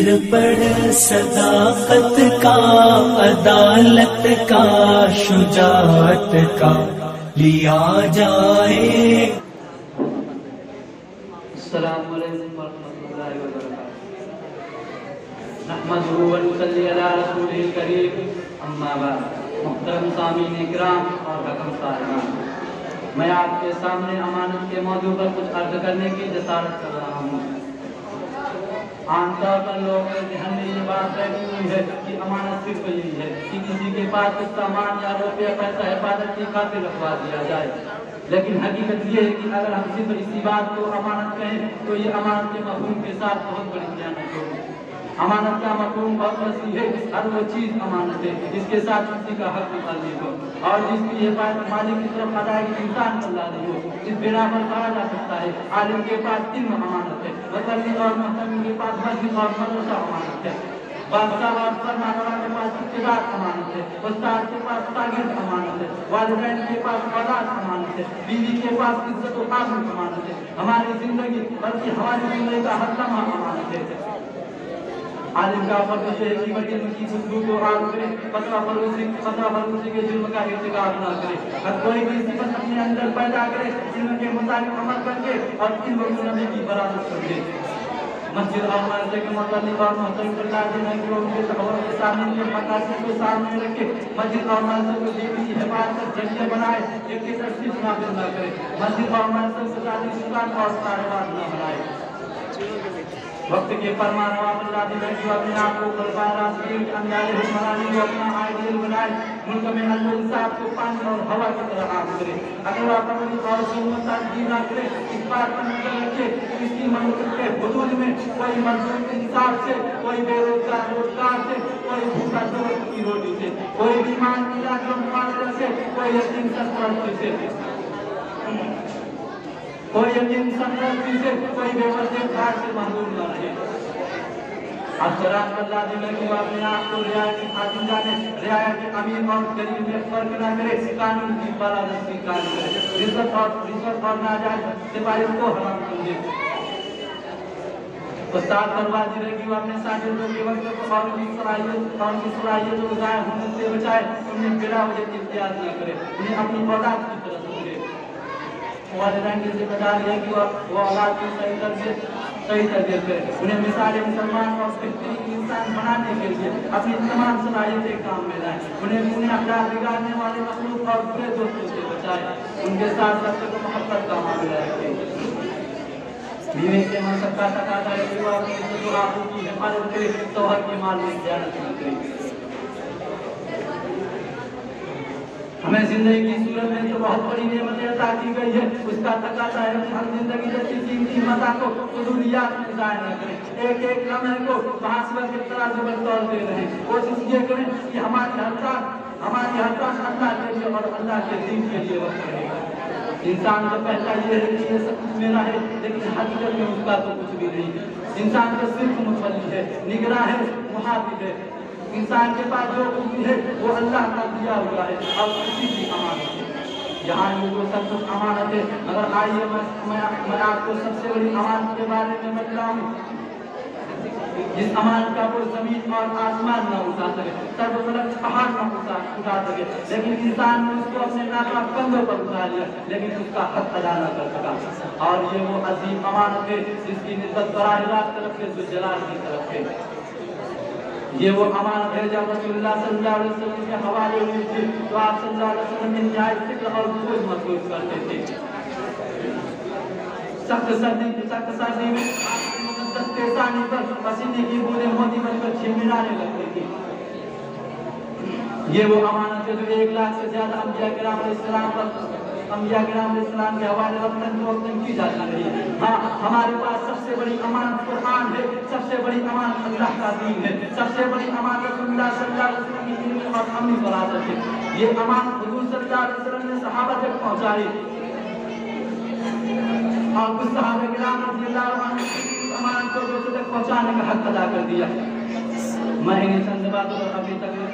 سر پر صداقت کا، عدالت کا، شجاعت کا لیا جائے۔ السلام علیکم ورحمۃ اللہ وبرکاتہ۔ نحمدہ ونصلی علی رسولہ الکریم، اما بعد۔ محترم سامعین اکرام اور حکم صاحبان، میں آپ کے سامنے امانت کے موضوع پر کچھ عرض کرنے کی جسارت کر رہا ہوں۔ عام طور پر لوگوں کے ذہن میں یہ بات بیٹھی ہوئی ہے کہ امانت صرف یہی ہے کہ کسی کے پاس کچھ سامان یا روپیہ پیسہ حفاظت کی خاطر رکھوا دیا جائے، لیکن حقیقت یہ ہے کہ اگر ہم صرف اسی بات کو امانت کہیں تو یہ امانت کے مفہوم کے ساتھ بہت بڑی خیانت ہوگی۔ امانت کا مفہوم بہت وسیع ہے، ہر وہ چیز امانت ہے جس کے ساتھ کسی کا حق متعلق ہو اور جس کی حفاظت مالک کی طرف ادائیگی انسان پر لازم ہو۔ اس بنا پر کہا جا سکتا ہے عالم کے پاس علم امانت ہے، متعلق اور محتمل کے پاس مسجد اور مدرسہ امانت ہے، بادشاہ اور فرمانروا کے پاس اقتدار امانت ہے، استاد کے پاس شاگرد امانت ہے، والدین کے پاس اولاد امانت ہے، بیوی کے پاس عزت و آبرو امانت ہے، ہماری زندگی بلکہ ہماری زندگی کا ہر لمحہ امانت ہے۔ عالم کا فرض یہ ہے کہ وہ علم کی خوشبو کو عام کرے، فتویٰ فروشی کے جرم کا ارتکاب نہ کرے، ہر کوئی بھی صفت اپنے اندر پیدا کرے، علم کے مطابق عمل کر کے اور علم و نبی کی برابر کر دے۔ مسجد اور مدرسے کے متعلق اور محترم کو لازم ہے کہ وہ ان کے تحول کے سامنے کے مقاصد کو سامنے رکھے، مسجد اور مدرسے کو دینی حفاظت ذریعہ بنائے، ایک کی تشخیص نافذ نہ کرے، مسجد اور مدرسے کو ذاتی دکان اور کاروبار نہ بنائے۔ وقت کے فرمانروا پر لازم ہے کہ اپنے آپ کو خلفائے راشدین کے اندازے حکمرانی کو اپنا آئیڈیل بنائے، ملک میں عدل و انصاف کو پانی اور ہوا کی طرح عام کرے، اگر وہ اپنی اور ظلم ترجیح نہ کرے، اس بات پر نظر رکھے کہ اس کی مملکت کے حدود میں کوئی مزدور انصاف سے، کوئی بے روزگار روزگار سے، کوئی بھوکا ضرورت کی روٹی سے، کوئی بیمار علاج و معالجہ سے، کوئی یتیم سرپرستی سے، کوئی یتیم سرپرستی سے، کوئی بے وجہ گھر سے محروم نہ رہے۔ افسران پر لازم ہے کہ وہ اپنے آپ کو رعایت کی خاطر جانے، رعایت کے امیر اور غریب میں فرق نہ کرے، قانون کی بالادستی قائم کرے، رشوت اور ناجائز سفارش کو حرام سمجھے۔ استاد پر واجب ہے کہ وہ اپنے شاگردوں کے وقت کو اور ان کی صلاحیتوں کو ضائع ہونے سے بچائے، انہیں بلا وجہ امتیاز نہ کرے، انہیں اپنی اولاد کی طرح سمجھے۔ والدین کی ذمہ داری ہے کہ وہ اولاد کی صحیح تربیت کرے، انہیں مثال مسلمان اور بہترین انسان بنانے کے لیے اپنی تمام صلاحیتیں کام میں لائیں، انہیں اخلاق بگاڑنے والے مخلوق اور برے دوستوں سے بچائے، ان کے ساتھ سب کو محبت کا معاملہ رکھے۔ بیوی کے منصب کا تقاضا ہے کہ وہ اپنی عزت و آبرو کی حفاظت کرے، شوہر کے مال میں خیانت نہ کرے۔ ہمیں زندگی کی صورت میں جو بہت بڑی نعمتیں عطا کی گئی ہے، اس کا تقاضا ہے کہ ہم زندگی جیسی قیمتی متاع کو فضولیات میں ضائع نہ کریں، ایک ایک لمحے کو محاسبہ کے ترازو پر تولتے رہیں، کوشش یہ کریں کہ ہماری ہر کام اللہ کے لیے اور اللہ کے دین کے لیے وقت رہے۔ انسان کا کہتا یہ ہے کہ یہ سب کچھ میرا ہے، لیکن حقیقت میں اس کا تو کچھ بھی نہیں۔ انسان کا صرف متولی ہے، نگراں ہے، محافظ ہے۔ انسان کے پاس جو کچھ بھی ہے وہ اللہ کا دیا ہوا ہے اور کسی کی امانت ہے۔ یہاں یہ جو سب کچھ امانت ہے، مگر آئیے میں آپ کو سب سے بڑی امانت کے بارے میں بتلاؤں، جس امانت کا کوئی زمین اور آسمان نہ اٹھا سکے، سب فلک پہاڑ نہ اٹھا سکے، لیکن انسان نے اس کو اپنے ناپاک کندھوں پر اٹھا لیا، لیکن اس کا حق ادا نہ کر سکا۔ اور یہ وہ عظیم امانت ہے جس کی نسبت براہ راست طرف سے ذوالجلال کی طرف ہے۔ یہ وہ امانت ہے جب رسول اللہ صلی اللہ علیہ وسلم کے حوالے ہوئی تھی تو آپ صلی اللہ علیہ وسلم انتہائی فکر اور بوجھ محسوس کرتے تھے۔ سخت سردی میں آپ کی مقدس پیشانی پر پسینے کی بوندیں موتی بن کر چھمچھلانے لگتی تھی۔ یہ وہ امانت ہے جو 1 لاکھ سے زیادہ انبیاء کرام علیہ السلام کے حوالے وقتاً فوقتاً کی جاتی رہی۔ ہاں، ہمارے پاس سب سے بڑی امانت قرآن ہے، سب سے بڑی امانت اللہ کا دین ہے، سب سے بڑی امانت رسول اللہ صلی اللہ علیہ وسلم کی علم اور عملی وراثت ہے۔ یہ امانت حضور صلی اللہ علیہ وسلم نے صحابہ تک پہنچائی اور کچھ صحابہ کرام رضی اللہ عنہ اس امانت کو دوسروں تک پہنچانے کا حق ادا کر دیا۔ میں انہیں چند باتوں پر اپنی تقریر